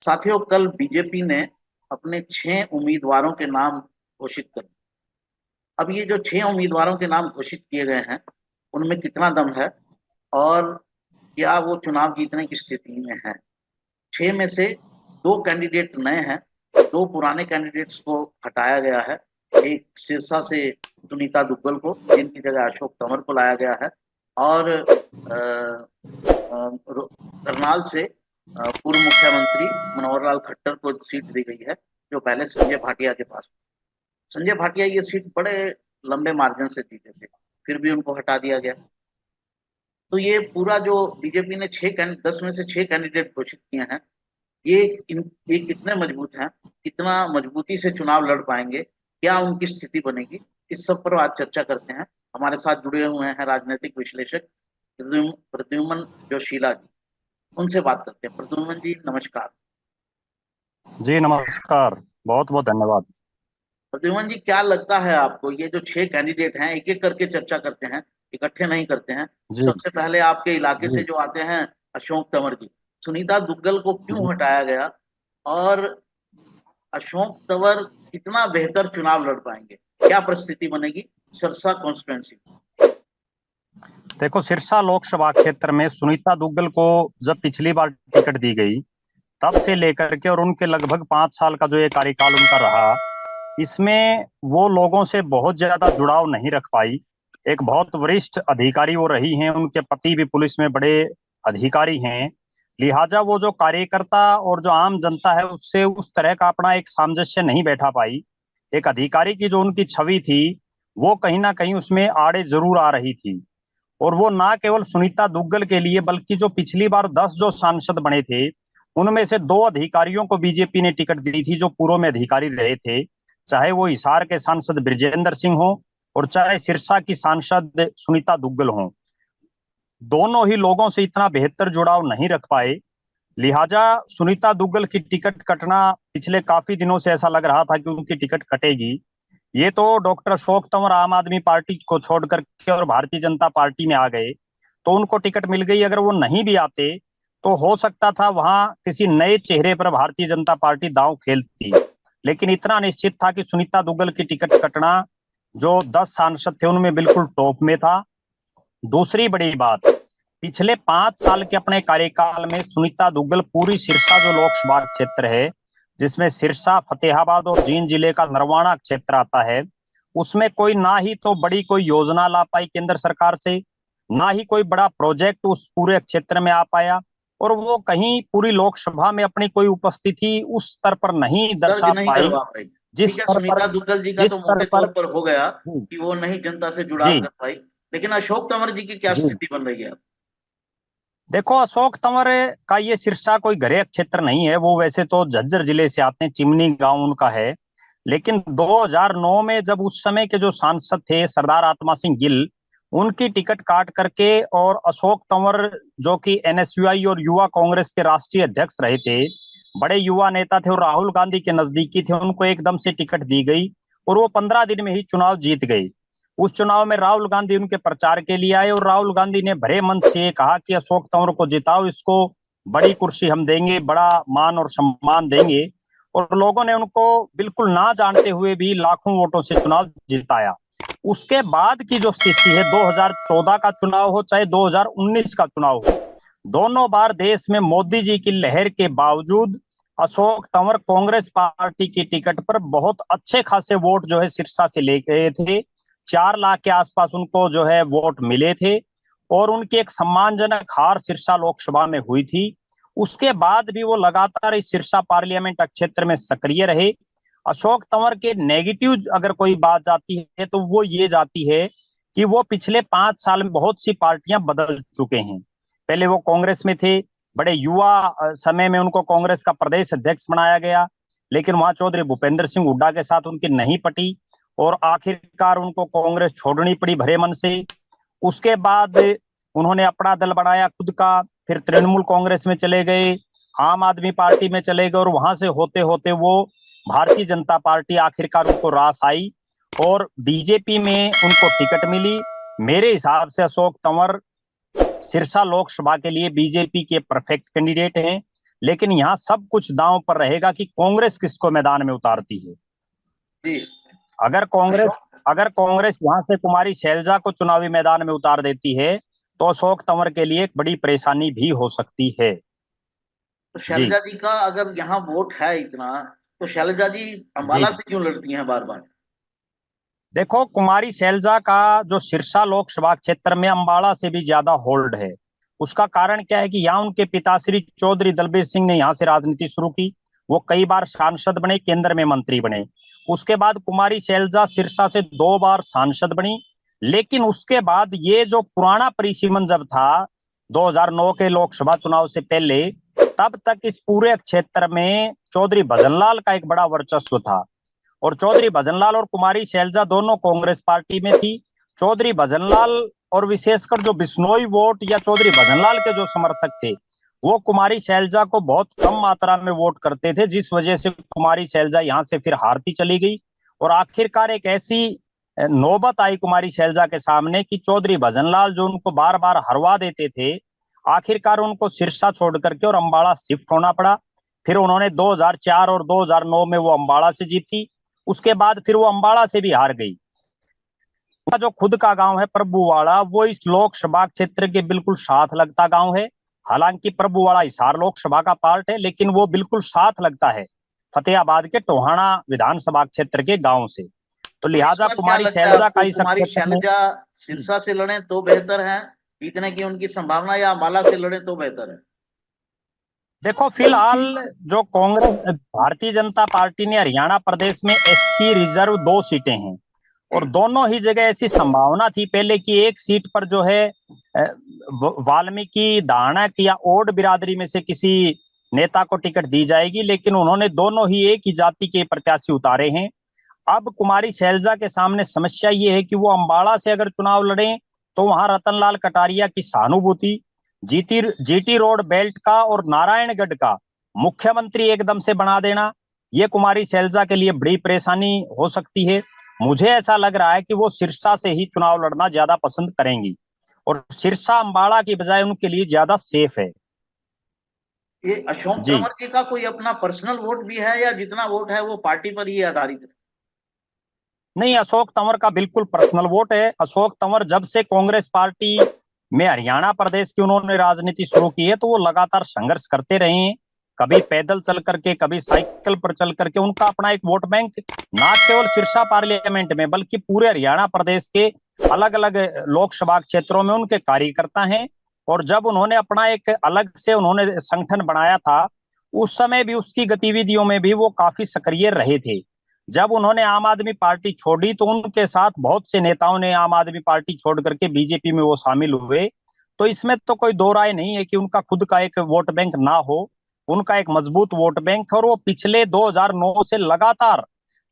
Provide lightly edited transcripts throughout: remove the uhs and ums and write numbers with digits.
साथियों, कल बीजेपी ने अपने 6 उम्मीदवारों के नाम घोषित कर दिए। अब ये जो 6 उम्मीदवारों के नाम घोषित किए गए हैं, उनमें कितना दम है और क्या वो चुनाव जीतने की स्थिति में है? 6 में से 2 कैंडिडेट नए हैं, 2 पुराने कैंडिडेट्स को हटाया गया है। एक सिरसा से सुनीता दुग्गल को, जिनकी जगह अशोक तंवर को लाया गया है, और करनाल से पूर्व मुख्यमंत्री मनोहर लाल खट्टर को सीट दी गई है, जो पहले संजय भाटिया के पास। संजय भाटिया ये सीट बड़े लंबे मार्जिन से जीते थे, फिर भी उनको हटा दिया गया। तो ये पूरा जो बीजेपी ने 10 में से 6 कैंडिडेट घोषित किए हैं, ये ये कितने मजबूत हैं, कितना मजबूती से चुनाव लड़ पाएंगे, क्या उनकी स्थिति बनेगी, इस सब पर आज चर्चा करते हैं। हमारे साथ जुड़े हुए हैं राजनीतिक विश्लेषक प्रद्युम्न जोशीला जी। उनसे बात करते हैं। प्रद्युम्न जी, नमस्कार। जी नमस्कार, बहुत बहुत धन्यवाद। प्रद्युम्न जी, क्या लगता है आपको, ये जो 6 कैंडिडेट हैं, एक एक करके चर्चा करते हैं, इकट्ठे नहीं करते हैं। जी सबसे पहले आपके इलाके से जी जो आते हैं, अशोक तंवर जी। सुनीता दुग्गल को क्यों जी। हटाया गया, और अशोक तंवर कितना बेहतर चुनाव लड़ पाएंगे, क्या परिस्थिति बनेगी सिरसा कॉन्स्टिट्यूंसी? देखो, सिरसा लोकसभा क्षेत्र में सुनीता दुग्गल को जब पिछली बार टिकट दी गई, तब से लेकर के और उनके लगभग 5 साल का जो ये कार्यकाल उनका रहा, इसमें वो लोगों से बहुत ज्यादा जुड़ाव नहीं रख पाई। एक बहुत वरिष्ठ अधिकारी वो रही हैं, उनके पति भी पुलिस में बड़े अधिकारी हैं। लिहाजा वो जो कार्यकर्ता और जो आम जनता है, उससे उस तरह का अपना एक सामंजस्य नहीं बैठा पाई। एक अधिकारी की जो उनकी छवि थी, वो कहीं ना कहीं उसमें आड़े जरूर आ रही थी। और वो ना केवल सुनीता दुग्गल के लिए, बल्कि जो पिछली बार 10 जो सांसद बने थे, उनमें से 2 अधिकारियों को बीजेपी ने टिकट दी थी, जो पूर्व में अधिकारी रहे थे। चाहे वो हिसार के सांसद ब्रिजेंद्र सिंह हो और चाहे सिरसा की सांसद सुनीता दुग्गल हो, दोनों ही लोगों से इतना बेहतर जुड़ाव नहीं रख पाए। लिहाजा सुनीता दुग्गल की टिकट कटना, पिछले काफी दिनों से ऐसा लग रहा था कि उनकी टिकट कटेगी। ये तो डॉक्टर अशोक तंवर आम आदमी पार्टी को छोड़ करके और भारतीय जनता पार्टी में आ गए, तो उनको टिकट मिल गई। अगर वो नहीं भी आते, तो हो सकता था वहां किसी नए चेहरे पर भारतीय जनता पार्टी दांव खेलती। लेकिन इतना निश्चित था कि सुनीता दुग्गल की टिकट कटना, जो 10 सांसद थे उनमें बिल्कुल टॉप में था। दूसरी बड़ी बात, पिछले 5 साल के अपने कार्यकाल में सुनीता दुग्गल पूरी सिरसा जो लोकसभा क्षेत्र है, जिसमें सिरसा, फतेहाबाद और जींद जिले का नरवाना क्षेत्र आता है, उसमें कोई ना ही तो बड़ी कोई योजना ला पाई केंद्र सरकार से, ना ही कोई बड़ा प्रोजेक्ट उस पूरे क्षेत्र में आ पाया। और वो कहीं पूरी लोकसभा में अपनी कोई उपस्थिति उस स्तर पर नहीं दर्ज दर्शा नहीं पाई, करवा पाई। जिस ठीक है, स्तर पर सुनीता दुग्गल जी का जिस तो स्तर मोटे तौर पर पर हो गया जी कि वो नहीं जनता से जुड़ाव जी कर पाई, लेकिन अशोक तंवर जी की क्या जी। स्थिति बन रही है? देखो, अशोक तंवर का ये सिरसा कोई घरे क्षेत्र नहीं है। वो वैसे तो झज्जर जिले से आते हैं, चिमनी गांव उनका है। लेकिन 2009 में जब उस समय के जो सांसद थे सरदार आत्मा सिंह गिल, उनकी टिकट काट करके, और अशोक तंवर जो कि एनएसयूआई और युवा कांग्रेस के राष्ट्रीय अध्यक्ष रहे थे, बड़े युवा नेता थे और राहुल गांधी के नजदीकी थे, उनको एकदम से टिकट दी गई और वो 15 दिन में ही चुनाव जीत गए। उस चुनाव में राहुल गांधी उनके प्रचार के लिए आए और राहुल गांधी ने भरे मन से कहा कि अशोक तंवर को जिताओ, इसको बड़ी कुर्सी हम देंगे, बड़ा मान और सम्मान देंगे। और लोगों ने उनको बिल्कुल ना जानते हुए भी लाखों वोटों से चुनाव जिताया। उसके बाद की जो स्थिति है, 2014 का चुनाव हो चाहे 2019 का चुनाव हो, दोनों बार देश में मोदी जी की लहर के बावजूद अशोक तंवर कांग्रेस पार्टी की टिकट पर बहुत अच्छे खासे वोट जो है सिरसा से ले गए थे। 4 लाख के आसपास उनको जो है वोट मिले थे और उनकी एक सम्मानजनक हार सिरसा लोकसभा में हुई थी। उसके बाद भी वो लगातार इस सिरसा पार्लियामेंट क्षेत्र में सक्रिय रहे। अशोक तंवर के नेगेटिव अगर कोई बात जाती है, तो वो ये जाती है कि वो पिछले 5 साल में बहुत सी पार्टियां बदल चुके हैं। पहले वो कांग्रेस में थे, बड़े युवा समय में उनको कांग्रेस का प्रदेश अध्यक्ष बनाया गया, लेकिन वहां चौधरी भूपेंद्र सिंह हुड्डा के साथ उनकी नहीं पटी और आखिरकार उनको कांग्रेस छोड़नी पड़ी भरे मन से। उसके बाद उन्होंने अपना दल बनाया खुद का, फिर तृणमूल कांग्रेस में चले गए, आम आदमी पार्टी में चले गए और वहां से होते होते वो भारतीय जनता पार्टी आखिरकार उनको रास आई और बीजेपी में उनको टिकट मिली। मेरे हिसाब से अशोक तंवर सिरसा लोकसभा के लिए बीजेपी के परफेक्ट कैंडिडेट हैं। लेकिन यहाँ सब कुछ दांव पर रहेगा कि कांग्रेस किसको मैदान में उतारती है। जी अगर कांग्रेस अशोक, अगर कांग्रेस यहाँ से कुमारी शैलजा को चुनावी मैदान में उतार देती है तो अशोक तंवर के लिए एक बड़ी परेशानी भी हो सकती है। तो जी शैलजा जी का अगर यहाँ वोट है इतना, तो शैलजा जी जी अंबाला जी। से क्यों लड़ती हैं बार बार? देखो, कुमारी शैलजा का जो सिरसा लोकसभा क्षेत्र में अंबाला से भी ज्यादा होल्ड है। उसका कारण क्या है कि यहाँ उनके पिता श्री चौधरी दलबीर सिंह ने यहाँ से राजनीति शुरू की। वो कई बार सांसद बने, केंद्र में मंत्री बने। उसके बाद कुमारी शैलजा सिरसा से 2 बार सांसद बनी। लेकिन उसके बाद ये जो पुराना परिसीमन जब था 2009 के लोकसभा चुनाव से पहले, तब तक इस पूरे क्षेत्र में चौधरी भजनलाल का एक बड़ा वर्चस्व था। और चौधरी भजनलाल और कुमारी शैलजा दोनों कांग्रेस पार्टी में थी। चौधरी भजनलाल और विशेषकर जो बिश्नोई वोट या चौधरी भजनलाल के जो समर्थक थे, वो कुमारी शैलजा को बहुत कम मात्रा में वोट करते थे, जिस वजह से कुमारी शैलजा यहाँ से फिर हारती चली गई। और आखिरकार एक ऐसी नौबत आई कुमारी शैलजा के सामने कि चौधरी भजनलाल जो उनको बार बार हरवा देते थे, आखिरकार उनको सिरसा छोड़ करके और अंबाला शिफ्ट होना पड़ा। फिर उन्होंने 2004 और 2009 में वो अंबाला से जीती। उसके बाद फिर वो अंबाला से भी हार गई। उनका जो खुद का गांव है प्रभुवाड़ा, वो इस लोकसभा क्षेत्र के बिल्कुल साथ लगता गांव है। हालांकि प्रभुवाड़ा हिसार लोकसभा का पार्ट है, लेकिन वो बिल्कुल साथ लगता है फतेहाबाद के टोहाना विधानसभा क्षेत्र के गांव से। तो तो इस लिहाजा बार क्या कुमारी लगता है शैलजा का आपको, इस कुमारी क्षेत्र में। शैलजा सिरसा से लड़े तो बेहतर है जीतने की उनकी संभावना, या अंबाला से लड़े तो बेहतर है? देखो, फिलहाल जो कांग्रेस भारतीय जनता पार्टी ने हरियाणा प्रदेश में एससी रिजर्व 2 सीटें हैं। और जी दोनों ही जगह ऐसी संभावना थी पहले की एक सीट पर जो है वाल्मीकि दानक या ओड बिरादरी में से किसी नेता को टिकट दी जाएगी, लेकिन उन्होंने दोनों ही एक ही जाति के प्रत्याशी उतारे हैं। अब कुमारी शैलजा के सामने समस्या ये है कि वो अंबाला से अगर चुनाव लड़े तो वहां रतनलाल कटारिया की सहानुभूति, जीटी जीटी रोड बेल्ट का और नारायणगढ़ का मुख्यमंत्री एकदम से बना देना, ये कुमारी शैलजा के लिए बड़ी परेशानी हो सकती है। मुझे ऐसा लग रहा है कि वो सिरसा से ही चुनाव लड़ना ज्यादा पसंद करेंगी और सिरसा अंबाला की बजाय उनके लिए ज्यादा सेफ है। ये अशोक जी तंवर जी का कोई अपना पर्सनल वोट भी है, या जितना वोट है वो पार्टी पर ही आधारित है? नहीं, अशोक तंवर का बिल्कुल पर्सनल वोट है। अशोक तंवर जब से कांग्रेस पार्टी में हरियाणा प्रदेश की उन्होंने राजनीति शुरू की है, तो वो लगातार संघर्ष करते रहे हैं। कभी पैदल चल करके, कभी साइकिल पर चल करके। उनका अपना एक वोट बैंक ना केवल सिरसा पार्लियामेंट में बल्कि पूरे हरियाणा प्रदेश के अलग अलग लोकसभा क्षेत्रों में उनके कार्यकर्ता हैं। और जब उन्होंने अपना एक अलग से उन्होंने संगठन बनाया था, उस समय भी उसकी गतिविधियों में भी वो काफी सक्रिय रहे थे। जब उन्होंने आम आदमी पार्टी छोड़ी तो उनके साथ बहुत से नेताओं ने आम आदमी पार्टी छोड़ करके बीजेपी में वो शामिल हुए। तो इसमें तो कोई दो राय नहीं है कि उनका खुद का एक वोट बैंक ना हो। उनका एक मजबूत वोट बैंक है और वो पिछले 2009 से लगातार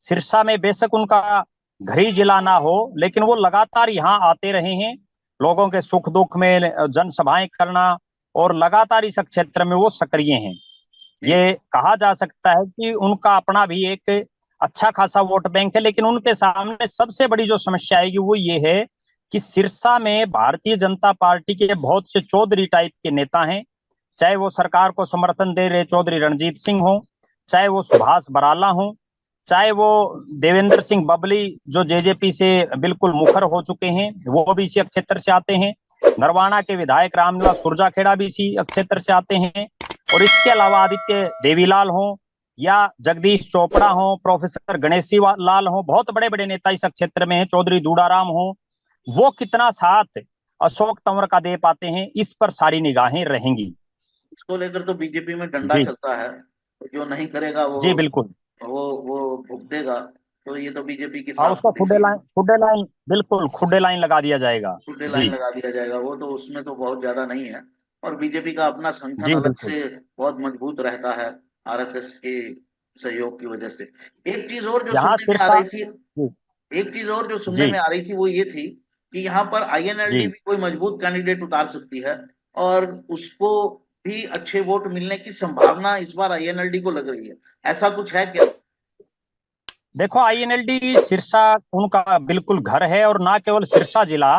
सिरसा में, बेशक उनका घर ही जिला ना हो, लेकिन वो लगातार यहाँ आते रहे हैं। लोगों के सुख दुख में जनसभाएं करना, और लगातार इस क्षेत्र में वो सक्रिय हैं। जी ये कहा जा सकता है कि उनका अपना भी एक अच्छा खासा वोट बैंक है। लेकिन उनके सामने सबसे बड़ी जो समस्या आएगी वो ये है कि सिरसा में भारतीय जनता पार्टी के बहुत से चौधरी टाइप के नेता हैं। चाहे वो सरकार को समर्थन दे रहे चौधरी रणजीत सिंह हो, चाहे वो सुभाष बराला हो, चाहे वो देवेंद्र सिंह बबली जो जेजेपी से बिल्कुल मुखर हो चुके हैं, वो भी इसी क्षेत्र से आते हैं। नरवाना के विधायक रामनिवास सुरजाखेड़ा भी इसी क्षेत्र से आते हैं। और इसके अलावा आदित्य देवीलाल हो या जगदीश चोपड़ा हो, प्रोफेसर गणेशी लाल हो, बहुत बड़े बड़े नेता इस क्षेत्र में हैं, चौधरी दूडाराम हो। वो कितना साथ अशोक तंवर का दे पाते हैं, इस पर सारी निगाहें रहेंगी। इसको लेकर तो बीजेपी में डंडा जी चलता है, तो जो नहीं करेगा जी बिल्कुल। वो भुगतेगा। तो ये तो बीजेपी की हाँ, साफ उसका पॉलिसी है। खुडे लाइन, बिल्कुल खुडे लाइन लगा दिया जाएगा। टूटे लाइन जी लगा दिया जाएगा, वो तो उसमें तो बहुत ज्यादा नहीं है। और बीजेपी का अपना संगठन जी अलग बिल्कुल। से बहुत मजबूत रहता है, आरएसएस के सहयोग की वजह से। एक चीज और जो यहाँ सुनने में आ सिरसा। रही थी जी एक चीज और जो सुनने जी में आ रही थी वो ये थी कि यहाँ पर आईएनएलडी जी। भी कोई मजबूत कैंडिडेट उतार सकती है, और उसको भी अच्छे वोट मिलने की संभावना इस बार आईएनएलडी को लग रही है। ऐसा कुछ है क्या? देखो, आईएनएलडी सिरसा उनका बिल्कुल घर है। और ना केवल सिरसा जिला,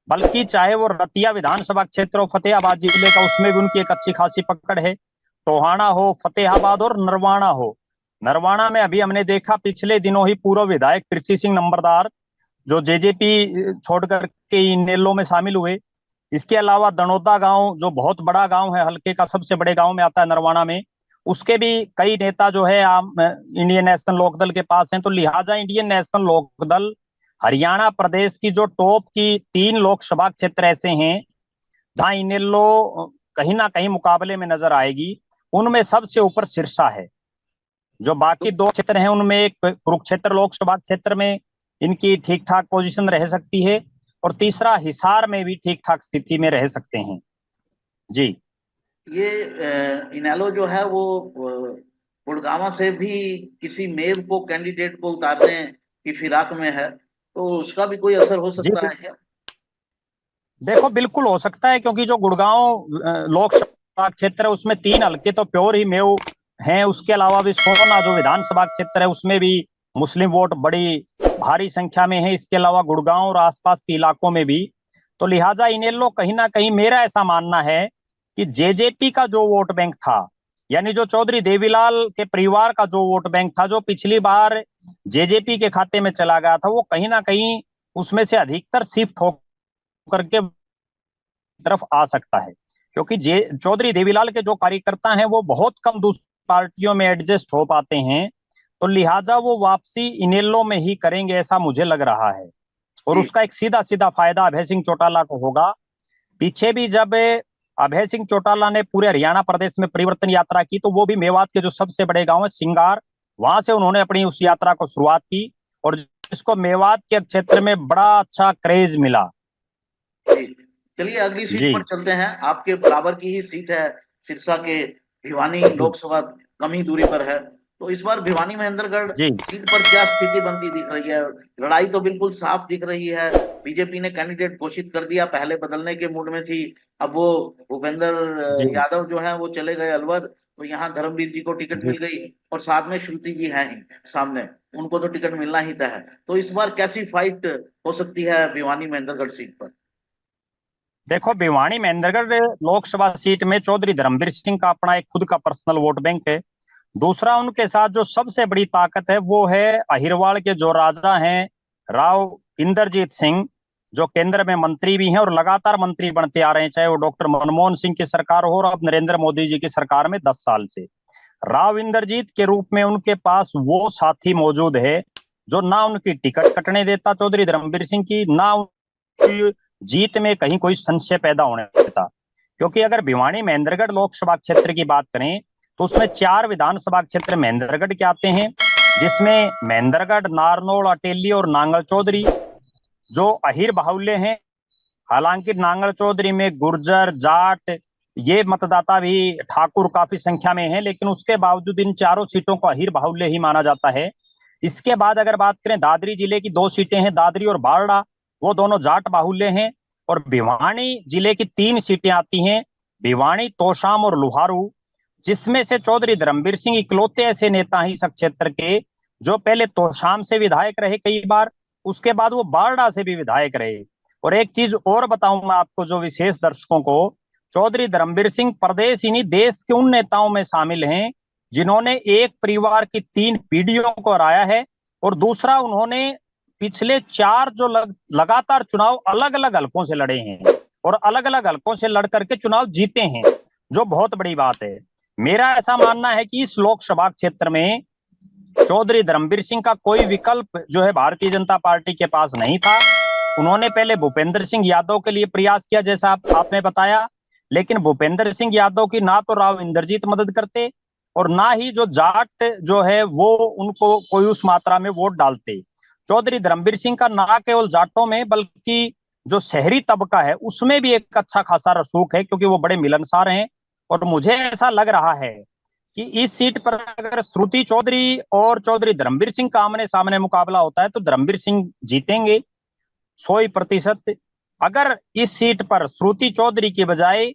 बल्कि चाहे वो रतिया विधानसभा क्षेत्र और फतेहाबाद जिले का, उसमें भी उनकी एक अच्छी खासी पकड़ है। टोहाना हो, फतेहाबाद और नरवाना हो। नरवाना में अभी हमने देखा पिछले दिनों ही पूर्व विधायक पृथ्वी सिंह नंबरदार जो जेजेपी छोड़ करके इनेलो में शामिल हुए। इसके अलावा दनोदा गांव जो बहुत बड़ा गांव है, हल्के का सबसे बड़े गांव में आता है नरवाना में, उसके भी कई नेता जो है आम इंडियन नेशनल लोकदल के पास हैं। तो लिहाजा इंडियन नेशनल लोकदल हरियाणा प्रदेश की जो टॉप की 3 लोकसभा क्षेत्र ऐसे हैं जहां इनेलो कहीं ना कहीं मुकाबले में नजर आएगी, उनमें सबसे ऊपर सिरसा है। जो बाकी 2 क्षेत्र हैं उनमें एक कुरुक्षेत्र लोकसभा क्षेत्र में इनकी ठीक ठाक पोजीशन रह सकती है, और तीसरा हिसार में भी ठीक ठाक स्थिति में रह सकते हैं। जी ये इनेलो जो है वो गुड़गांव से भी किसी मेयर को कैंडिडेट को उतारने की फिराक में है, तो उसका भी कोई असर हो जी सकता है क्या? देखो, बिल्कुल हो सकता है, क्योंकि जो गुड़गांव लोकसभा क्षेत्र है उसमें 3 हल्के तो प्योर ही मेव हैं। उसके अलावा भी सोना जो विधानसभा क्षेत्र है उसमें भी मुस्लिम वोट बड़ी भारी संख्या में है। इसके अलावा गुड़गांव और आसपास के इलाकों में भी। तो लिहाजा इनेलो कहीं ना कहीं, मेरा ऐसा मानना है कि जेजेपी का जो वोट बैंक था, यानी जो चौधरी देवीलाल के परिवार का जो वोट बैंक था, जो पिछली बार जेजेपी के खाते में चला गया था, वो कहीं ना कहीं उसमें से अधिकतर शिफ्ट हो करके तरफ आ सकता है। क्योंकि जे चौधरी देवीलाल के जो कार्यकर्ता हैं वो बहुत कम दूसरी पार्टियों में एडजस्ट हो पाते हैं। तो लिहाजा वो वापसी इनेलो में ही करेंगे, ऐसा मुझे लग रहा है। और जी। उसका एक सीधा सीधा फायदा अभय सिंह चौटाला को होगा। पीछे भी जब अभय सिंह चौटाला ने पूरे हरियाणा प्रदेश में परिवर्तन यात्रा की, तो वो भी मेवात के जो सबसे बड़े गांव है सिंगार, वहां से उन्होंने अपनी उस यात्रा को शुरुआत की, और जिसको मेवात के क्षेत्र में बड़ा अच्छा क्रेज मिला। जी, चलिए अगली सीट जी पर चलते हैं। आपके बराबर की ही सीट है, सिरसा के भिवानी लोकसभा कम ही दूरी पर है। तो इस बार भिवानी महेंद्रगढ़ जी सीट पर क्या स्थिति बनती दिख रही है? लड़ाई तो बिल्कुल साफ दिख रही है। बीजेपी ने कैंडिडेट घोषित कर दिया, पहले बदलने के मूड में थी। अब वो भूपेंद्र जी यादव जो है वो चले गए अलवर, तो यहाँ धर्मवीर जी को टिकट जी मिल गई, और साथ में श्रुति जी हैं ही सामने, उनको तो टिकट मिलना ही तय है। तो इस बार कैसी फाइट हो सकती है भिवानी महेंद्रगढ़ सीट पर? देखो, भिवानी महेंद्रगढ़ लोकसभा सीट में चौधरी धर्मवीर सिंह का अपना एक खुद का पर्सनल वोट बैंक है। दूसरा, उनके साथ जो सबसे बड़ी ताकत है वो है अहिरवाड़ के जो राजा हैं राव इंद्रजीत सिंह, जो केंद्र में मंत्री भी हैं और लगातार मंत्री बनते आ रहे हैं, चाहे वो डॉक्टर मनमोहन सिंह की सरकार हो और अब नरेंद्र मोदी जी की सरकार में 10 साल से। राव इंद्रजीत के रूप में उनके पास वो साथी मौजूद है जो ना उनकी टिकट कटने देता चौधरी धर्मवीर सिंह की, ना उनकी जीत में कहीं कोई संशय पैदा होने देता। क्योंकि अगर भिवानी महेंद्रगढ़ लोकसभा क्षेत्र की बात करें तो उसमें 4 विधानसभा क्षेत्र महेंद्रगढ़ के आते हैं, जिसमें महेंद्रगढ़, नारनौल, अटेली और नांगल चौधरी जो अहिर बाहुल्य हैं। हालांकि नांगल चौधरी में गुर्जर, जाट, ये मतदाता भी ठाकुर काफी संख्या में हैं, लेकिन उसके बावजूद इन चारों सीटों को अहिर बाहुल्य ही माना जाता है। इसके बाद अगर बात करें दादरी जिले की, 2 सीटें हैं, दादरी और बारडा, वो दोनों जाट बाहुल्य हैं। और भिवानी जिले की 3 सीटें आती हैं, भिवानी, तोशाम और लुहारू, जिसमें से चौधरी धर्मवीर सिंह इकलौते ऐसे नेता हैं इस क्षेत्र के जो पहले तोशाम से विधायक रहे कई बार, उसके बाद वो बारडा से भी विधायक रहे। और एक चीज और बताऊं मैं आपको जो विशेष दर्शकों को, चौधरी धर्मवीर सिंह प्रदेश ही नहीं देश के उन नेताओं में शामिल हैं जिन्होंने एक परिवार की 3 पीढ़ियों को हराया है। और दूसरा, उन्होंने पिछले 4 जो लगातार चुनाव अलग अलग हलकों से लड़े हैं और अलग अलग हलकों से लड़ करके चुनाव जीते हैं, जो बहुत बड़ी बात है। मेरा ऐसा मानना है कि इस लोकसभा क्षेत्र में चौधरी धर्मवीर सिंह का कोई विकल्प जो है भारतीय जनता पार्टी के पास नहीं था। उन्होंने पहले भूपेंद्र सिंह यादव के लिए प्रयास किया, जैसा आपने बताया, लेकिन भूपेंद्र सिंह यादव की ना तो राव इंद्रजीत मदद करते और ना ही जो जाट जो है वो उनको कोई उस मात्रा में वोट डालते। चौधरी धर्मवीर सिंह का ना केवल जाटों में बल्कि जो शहरी तबका है उसमें भी एक अच्छा खासा रसूख है, क्योंकि वो बड़े मिलनसार हैं। और मुझे ऐसा लग रहा है कि इस सीट पर अगर श्रुति चौधरी और चौधरी धर्मवीर सिंह का आमने सामने मुकाबला होता है तो धर्मवीर सिंह जीतेंगे 100%। अगर इस सीट पर श्रुति चौधरी की बजाय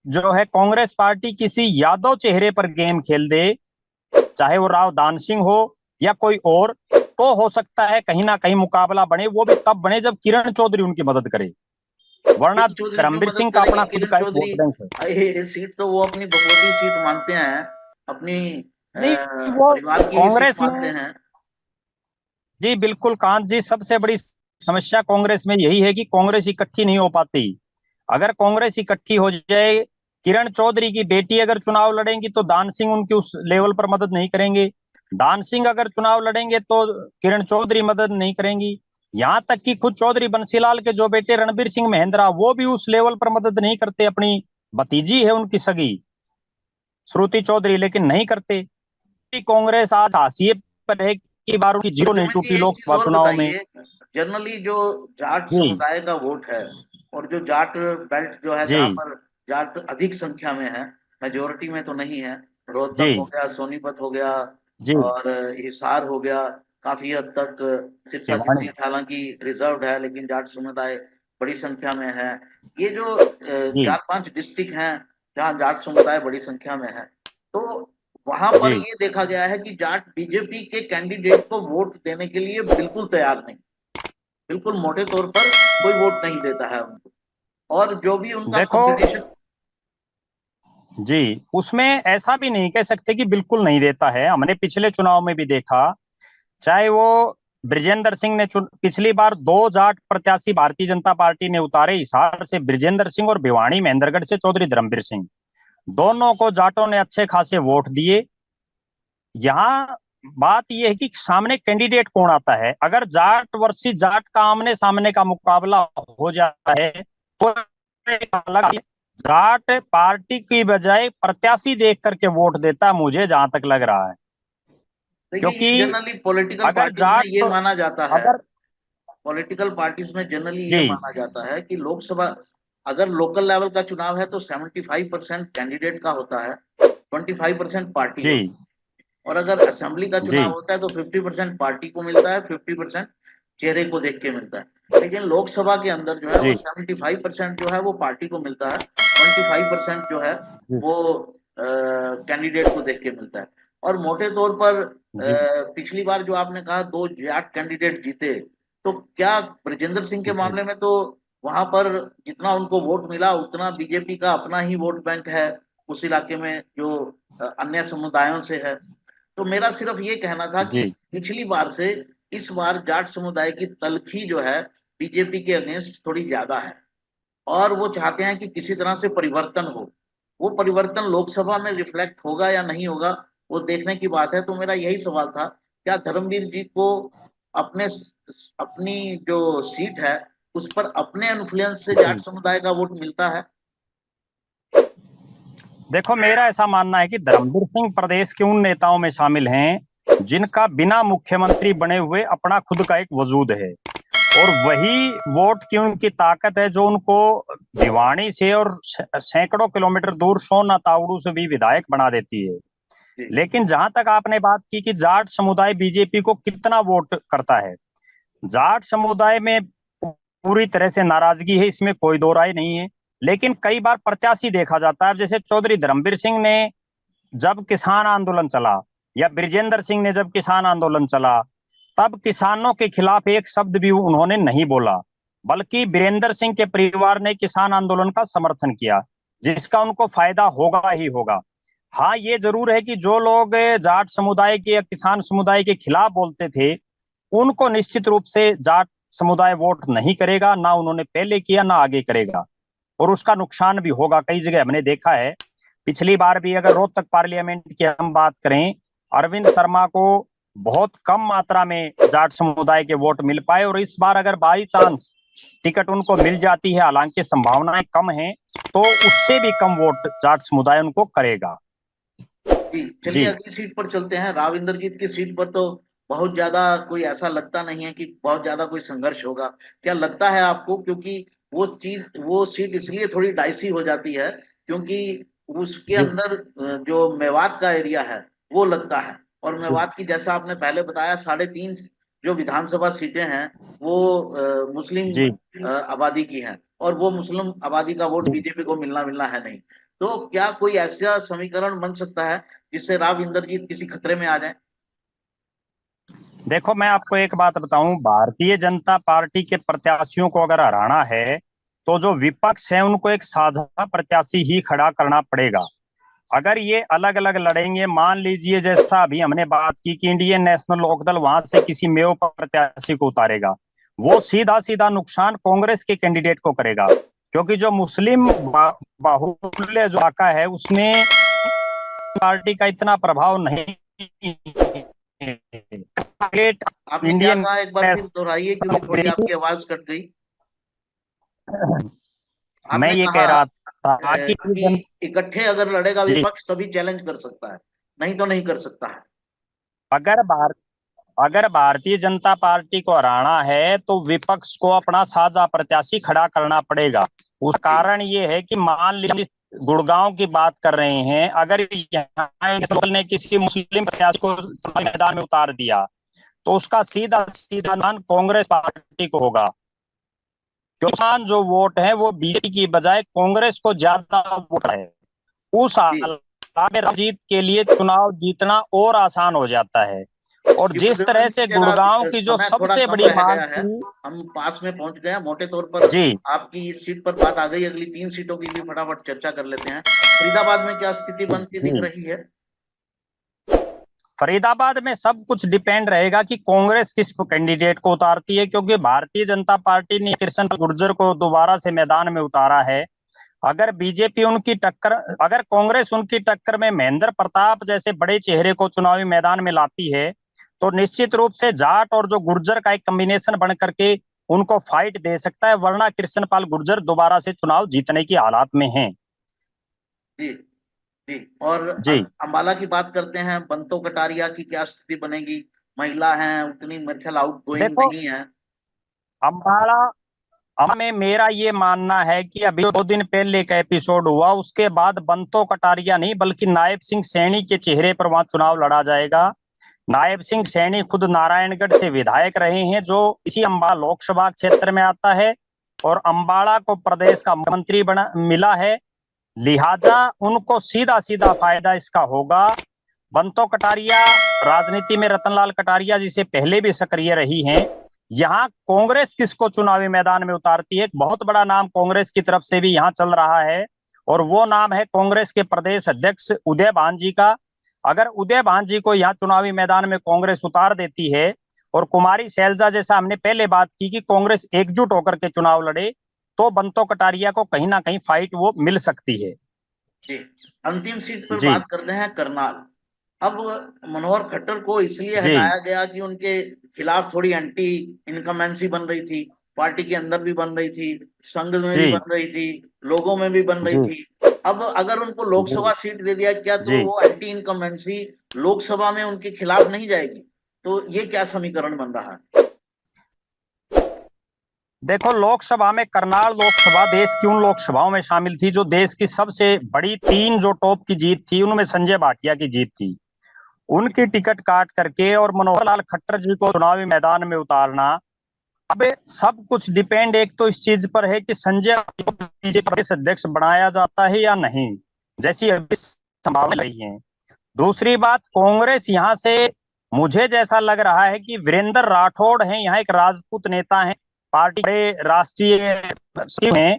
जो है कांग्रेस पार्टी किसी यादव चेहरे पर गेम खेल दे, चाहे वो राव दान सिंह हो या कोई और, तो हो सकता है कहीं ना कहीं मुकाबला बने, वो भी तब बने जब किरण चौधरी उनकी मदद करे। वरना किरण चौधरी क्यों धर्मवीर मदद सिंह का करेंगे? अपना खुद किरण का एक चौधरी, वोट बैंक है। ये सीट तो वो अपनी बकौती सीट मानते हैं, अपनी नहीं, वो परिवार की ही सीट कांग्रेस मानते में, हैं। जी बिल्कुल कांत जी, सबसे बड़ी समस्या कांग्रेस में यही है कि कांग्रेस इकट्ठी नहीं हो पाती। अगर कांग्रेस इकट्ठी हो जाए, किरण चौधरी की बेटी अगर चुनाव लड़ेंगी तो दान सिंह उनकी उस लेवल पर मदद नहीं करेंगे। दान सिंह अगर चुनाव लड़ेंगे तो किरण चौधरी मदद नहीं करेंगी। यहां तक कि खुद चौधरी बंसीलाल के जो बेटे रणबीर सिंह मेहंद्रा, वो भी उस लेवल पर मदद नहीं करते। अपनी भतीजी है उनकी सगी श्रुति चौधरी, लेकिन नहीं करते। कांग्रेस आज हाशिए पर है कि बार उनकी जीरो नहीं प्रद्युमन जी टूटी एक चीज लोकसभा और चुनाव में। बताइए, जनरली जो जाट जी समुदाय का वोट है और जो जाट बेल्ट जो है जहाँ जी पर जाट अधिक संख्या में है, मेजोरिटी में तो नहीं है, रोहतक हो जी गया, सोनीपत हो गया जी और हिसार हो गया, काफी हद तक सिरसा की भिवानी। सीट हालांकि रिजर्व्ड है लेकिन जाट समुदाय बड़ी संख्या में है। ये जो जी चार पांच डिस्ट्रिक्ट हैं जहाँ जाट समुदाय बड़ी संख्या में है, तो वहां पर जी ये देखा गया है कि जाट बीजेपी के कैंडिडेट को वोट देने के लिए बिल्कुल तैयार नहीं, बिल्कुल मोटे तौर पर कोई वोट नहीं देता है उनको, और जो भी उनका देखो, कंपटीशन। जी उसमें ऐसा भी नहीं कह सकते कि बिल्कुल नहीं देता है। हमने पिछले चुनाव में भी देखा, चाहे वो ब्रिजेंद्र सिंह ने पिछली बार दो जाट प्रत्याशी भारतीय जनता पार्टी ने उतारे, हिसार से ब्रिजेंद्र सिंह और भिवानी महेंद्रगढ़ से चौधरी धर्मवीर सिंह। दोनों को जाटों ने अच्छे खासे वोट दिए। यहाँ बात यह है कि सामने कैंडिडेट कौन आता है। अगर जाट वर्सेस जाट का आमने सामने का मुकाबला हो जाता है तो एक अलग, जाट पार्टी की बजाय प्रत्याशी देख करके वोट देता है, मुझे जहां तक लग रहा है। देखिए ये क्योंकि जनरली पॉलिटिकल अगर पार्टीज में जाट, ये माना जाता है, अगर, पॉलिटिकल पार्टीज में जनरली ये जी माना जाता है कि लोकसभा, अगर लोकल लेवल का चुनाव है तो 75% कैंडिडेट का होता है, 25% पार्टी जी होती है, और अगर असेंबली का जी चुनाव होता है तो 50% पार्टी को मिलता है, 50% चेहरे को देख के मिलता है। लेकिन लोकसभा के अंदर जो है वो जी 75% जो है वो पार्टी को मिलता है, 25% जो है जी वो कैंडिडेट को देख के मिलता है। और मोटे तौर पर जी पिछली बार जो आपने कहा दो जाट कैंडिडेट जीते, तो क्या ब्रजेंद्र सिंह के जी मामले में तो वहां पर जितना उनको वोट मिला उतना बीजेपी का अपना ही वोट बैंक है उस इलाके में जो अन्य समुदायों से है। तो मेरा सिर्फ ये कहना था कि जी पिछली बार से इस बार जाट समुदाय की तलखी जो है बीजेपी के अगेंस्ट थोड़ी ज्यादा है, और वो चाहते हैं कि किसी तरह से परिवर्तन हो। वो परिवर्तन लोकसभा में रिफ्लेक्ट होगा या नहीं होगा वो देखने की बात है। तो मेरा यही सवाल था, क्या धर्मवीर जी को अपने अपनी जो सीट है उस पर अपने इन्फ्लुएंस से जाट जी। समुदाय का वोट मिलता है? देखो, मेरा ऐसा मानना है कि धर्मवीर सिंह प्रदेश के उन नेताओं में शामिल हैं जिनका बिना मुख्यमंत्री बने हुए अपना खुद का एक वजूद है। और वही वोट की उनकी ताकत है जो उनको भिवानी से और सैकड़ों किलोमीटर दूर सोना तावड़ू से भी विधायक बना देती है। जी लेकिन जहां तक आपने बात की कि जाट समुदाय बीजेपी को कितना वोट करता है, जाट समुदाय में पूरी तरह से नाराजगी है, इसमें कोई दो राय नहीं है। लेकिन कई बार प्रत्याशी देखा जाता है, जैसे चौधरी धर्मवीर सिंह ने जब किसान आंदोलन चला, या ब्रिजेंद्र सिंह ने जब किसान आंदोलन चला, तब किसानों के खिलाफ एक शब्द भी उन्होंने नहीं बोला, बल्कि बीरेंद्र सिंह के परिवार ने किसान आंदोलन का समर्थन किया, जिसका उनको फायदा होगा ही होगा। हाँ, ये जरूर है कि जो लोग जाट समुदाय के या किसान समुदाय के खिलाफ बोलते थे, उनको निश्चित रूप से जाट समुदाय वोट नहीं करेगा, ना उन्होंने पहले किया ना आगे करेगा। और उसका नुकसान भी होगा। कई जगह हमने देखा है, पिछली बार भी अगर रोहतक पार्लियामेंट की हम बात करें, अरविंद शर्मा को बहुत कम मात्रा में जाट समुदाय के वोट मिल पाए, और इस बार अगर बाई चांस टिकट उनको मिल जाती है, हालांकि संभावनाएं कम हैं, तो उससे भी कम वोट जाट समुदाय उनको करेगा। जी, चलिए जी अगली सीट पर चलते हैं। राव इंद्रजीत की सीट पर तो बहुत ज्यादा कोई ऐसा लगता नहीं है कि बहुत ज्यादा कोई संघर्ष होगा। क्या लगता है आपको? क्योंकि वो सीट इसलिए थोड़ी डाइसी हो जाती है क्योंकि उसके जी अंदर जो मेवात का एरिया है वो लगता है, और जी मेवात की जैसा आपने पहले बताया 3.5 जो विधानसभा सीटें हैं वो मुस्लिम जी आबादी की हैं, और वो मुस्लिम आबादी का वोट जी। बीजेपी को मिलना मिलना है नहीं। तो क्या कोई ऐसा समीकरण बन सकता है जिससे राव इंद्रजीत किसी खतरे में आ जाए? देखो, मैं आपको एक बात बताऊं, भारतीय जनता पार्टी के प्रत्याशियों को अगर हराना है तो जो विपक्ष है उनको एक साझा प्रत्याशी ही खड़ा करना पड़ेगा। अगर ये अलग अलग लड़ेंगे, मान लीजिए जैसा अभी हमने बात की कि इंडियन नेशनल लोकदल वहां से किसी मेयो प्रत्याशी को उतारेगा, वो सीधा सीधा नुकसान कांग्रेस के कैंडिडेट को करेगा, क्योंकि जो मुस्लिम बाहुल्य जो इलाका है उसमें पार्टी का इतना प्रभाव नहीं। आपने क्या इंडियन कहा, एक बार फिर दोहराइए क्योंकि थोड़ी आपकी आवाज कट गई। मैं आपने ये कह कहा रहा था कि इकट्ठे अगर लड़ेगा जी, विपक्ष तभी चैलेंज कर सकता है, नहीं तो नहीं कर सकता है। अगर अगर भारतीय जनता पार्टी को हराना है तो विपक्ष को अपना साझा प्रत्याशी खड़ा करना पड़ेगा। उस कारण ये है कि मान लीजिए गुड़गांव की बात कर रहे हैं, अगर यहाँ ने किसी मुस्लिम प्रत्याशी को मैदान में उतार दिया तो उसका सीधा सीधा नुकसान कांग्रेस पार्टी को होगा, क्योंकि जो वोट है वो बीजेपी की बजाय कांग्रेस को ज्यादा वोट है। उस हालात में जीत के लिए चुनाव जीतना और आसान हो जाता है। और जी जिस प्रद्युम्न तरह जी, से जरा गुड़गांव की जो समय थोड़ा सबसे कम बड़ी रह मांग गया है, थी हम पास में पहुंच गए हैं मोटे तौर पर। जी, आपकी इस सीट पर बात आ गई, अगली 3 सीटों की भी फटाफट चर्चा कर लेते हैं। फरीदाबाद में क्या स्थिति बनती दिख जी, रही है? फरीदाबाद में सब कुछ डिपेंड रहेगा कि कांग्रेस किस कैंडिडेट को उतारती है, क्योंकि भारतीय जनता पार्टी ने कृष्ण गुर्जर को दोबारा से मैदान में उतारा है। अगर बीजेपी उनकी टक्कर, अगर कांग्रेस उनकी टक्कर में महेंद्र प्रताप जैसे बड़े चेहरे को चुनावी मैदान में लाती है तो निश्चित रूप से जाट और जो गुर्जर का एक कॉम्बिनेशन बन करके उनको फाइट दे सकता है, वरना कृष्णपाल गुर्जर दोबारा से चुनाव जीतने की हालात में हैं। जी जी। और जी अंबाला की बात करते हैं, बंतो कटारिया की क्या स्थिति बनेगी? महिला हैं, उतनी मेरे ख्याल आउट गोइंग देखो, नहीं है। अम्बाला में मेरा ये मानना है कि अभी 2 दिन पहले का एपिसोड हुआ, उसके बाद बंतो कटारिया नहीं बल्कि नायब सिंह सैनी के चेहरे पर वहां चुनाव लड़ा जाएगा। नायब सिंह सैनी खुद नारायणगढ़ से विधायक रहे हैं, जो इसी अम्बाला लोकसभा क्षेत्र में आता है, और अम्बाला को प्रदेश का मंत्री बना मिला है, लिहाजा उनको सीधा सीधा फायदा इसका होगा। बंतो कटारिया राजनीति में रतनलाल कटारिया जी से पहले भी सक्रिय रही हैं। यहाँ कांग्रेस किसको चुनावी मैदान में उतारती है, एक बहुत बड़ा नाम कांग्रेस की तरफ से भी यहाँ चल रहा है, और वो नाम है कांग्रेस के प्रदेश अध्यक्ष उदय भान जी का। अगर उदय भान जी को यहाँ चुनावी मैदान में कांग्रेस उतार देती है और कुमारी शैलजा जैसा हमने पहले बात की कि कांग्रेस एकजुट होकर के चुनाव लड़े, तो बंतो कटारिया को कहीं ना कहीं फाइट वो मिल सकती है। जी। अंतिम सीट पर जी बात करते हैं, करनाल। अब मनोहर खट्टर को इसलिए जी हटाया गया कि उनके खिलाफ थोड़ी एंटी इनकमेंसी बन रही थी, पार्टी के अंदर भी बन रही थी, संघ में भी जी बन रही थी, लोगों में भी बन रही जी थी। अब अगर उनको जी लोकसभा सीट दे दिया, क्या तो जी वो एंटी इनकमेंसी लोकसभा में उनके खिलाफ नहीं जाएगी? तो ये क्या समीकरण बन रहा है? देखो, लोकसभा में करनाल लोकसभा देश की उन लोकसभाओं में शामिल थी जो देश की सबसे बड़ी 3 जो टॉप की जीत थी उनमें संजय भाटिया की जीत थी। उनकी टिकट काट करके और मनोहर लाल खट्टर जी को चुनावी मैदान में उतारना, अब सब कुछ डिपेंड एक तो इस चीज पर है कि संजय को बीजेपी प्रदेश अध्यक्ष बनाया जाता है या नहीं, जैसी अभी संभावना रही है। दूसरी बात, कांग्रेस यहाँ से मुझे जैसा लग रहा है कि वीरेंद्र राठौड़ हैं, यहाँ एक राजपूत नेता हैं, पार्टी बड़े राष्ट्रीय सचिव हैं,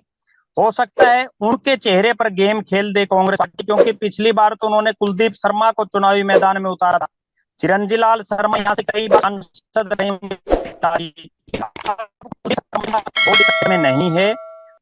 हो सकता है उनके चेहरे पर गेम खेल दे कांग्रेस पार्टी, क्योंकि पिछली बार तो उन्होंने कुलदीप शर्मा को चुनावी मैदान में उतारा था। चिरंजी लाल शर्मा यहाँ से कई बार सांसद में नहीं है।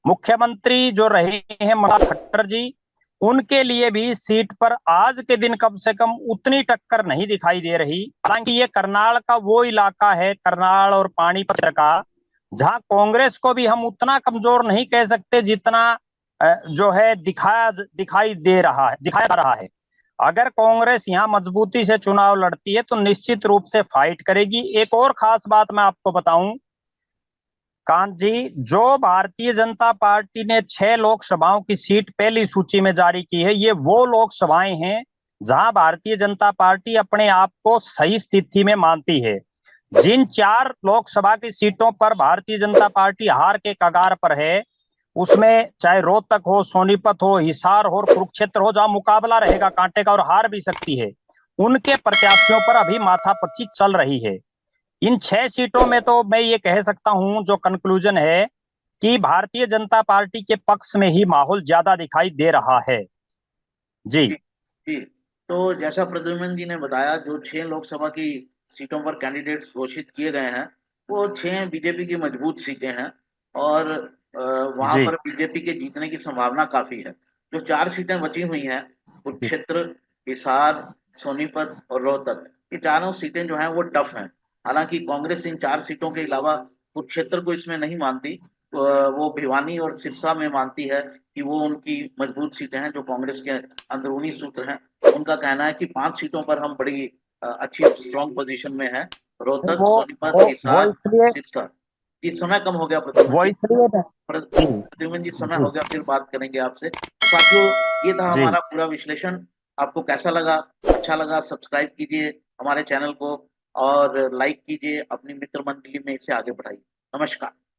मुख्यमंत्री जो रहे हैं मनोहर खट्टर जी, उनके लिए भी सीट पर आज के दिन कम से कम उतनी टक्कर नहीं दिखाई दे रही। हालांकि ये करनाल का वो इलाका है, करनाल और पानीपत का, जहां कांग्रेस को भी हम उतना कमजोर नहीं कह सकते जितना जो है दिखाया जा रहा है। अगर कांग्रेस यहाँ मजबूती से चुनाव लड़ती है तो निश्चित रूप से फाइट करेगी। एक और खास बात मैं आपको बताऊं कांत जी, जो भारतीय जनता पार्टी ने 6 लोकसभाओं की सीट पहली सूची में जारी की है, ये वो लोकसभाएं हैं जहां भारतीय जनता पार्टी अपने आप को सही स्थिति में मानती है। जिन 4 लोकसभा की सीटों पर भारतीय जनता पार्टी हार के कगार पर है, उसमें चाहे रोहतक हो, सोनीपत हो, हिसार हो, कुरुक्षेत्र हो, जहां मुकाबला रहेगा कांटे का और हार भी सकती है, उनके प्रत्याशियों पर अभी माथापच्ची चल रही है। इन 6 सीटों में तो मैं ये कह सकता हूं, जो कंक्लूजन है कि भारतीय जनता पार्टी के पक्ष में ही माहौल ज्यादा दिखाई दे रहा है। जी जी जी। तो जैसा प्रद्युम्न जी ने बताया, जो 6 लोकसभा की सीटों पर कैंडिडेट्स घोषित किए गए हैं, वो 6 बीजेपी की मजबूत सीटें हैं। और वहां जी पर बीजेपी के जीतने की संभावना काफी है। जो 4 सीटें बची हुई हैं, कुरुक्षेत्र, हिसार, सोनीपत और रोहतक, ये चारों सीटें जो हैं वो टफ हैं। हालांकि कांग्रेस इन 4 सीटों के अलावा कुरुक्षेत्र को इसमें नहीं मानती। वो भिवानी और सिरसा में मानती है कि वो उनकी मजबूत सीटें हैं। जो कांग्रेस के अंदरूनी सूत्र हैं, उनका कहना है कि 5 सीटों पर हम बड़ी अच्छी स्ट्रांग पोजीशन में है। रोहतक, वो सोनीपत, वो हिसार, इसलिए सिरसा। ये समय कम हो गया प्रद्युम्न वो जी। इसलिए जी प्रद्युम्न जी, समय जी हो गया, फिर बात करेंगे आपसे। तो साथियों, ये था जी हमारा पूरा विश्लेषण। आपको कैसा लगा? अच्छा लगा, सब्सक्राइब कीजिए हमारे चैनल को और लाइक कीजिए, अपनी मित्र मंडली में इसे आगे बढ़ाइए। नमस्कार।